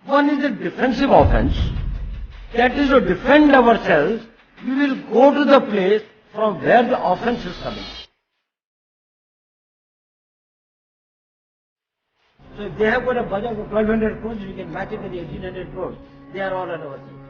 One is a defensive offense. That is to defend ourselves. We will go to the place from where the offense is coming. So if they have got a budget of 1200 crores, we can match it with the 1800 crores. They are all at our side.